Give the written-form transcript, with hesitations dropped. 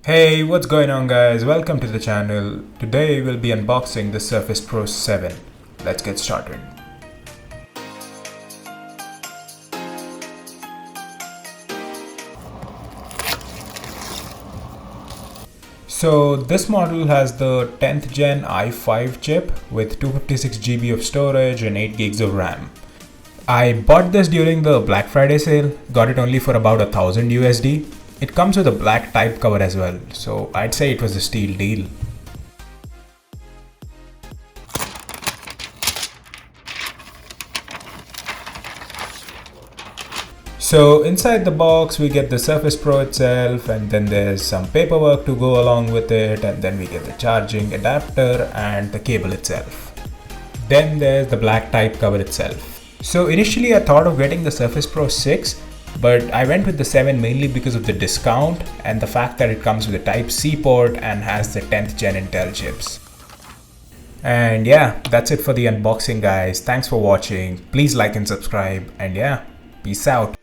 Hey, what's going on guys? Welcome to the channel. Today we'll be unboxing the Surface Pro 7. Let's get started. So this model has the 10th gen i5 chip with 256 GB of storage and 8 gigs of RAM. I bought this during the Black Friday sale, got it only for about 1000 USD. It comes with a black type cover as well, so I'd say it was a steal deal. So inside the box we get the Surface Pro itself, and then there's some paperwork to go along with it, and then we get the charging adapter and the cable itself. Then there's the black type cover itself. So initially I thought of getting the Surface Pro 6, but I went with the 7 mainly because of the discount and the fact that it comes with a Type-C port and has the 10th gen Intel chips. And yeah, that's it for the unboxing guys. Thanks for watching. Please like and subscribe, and yeah, peace out.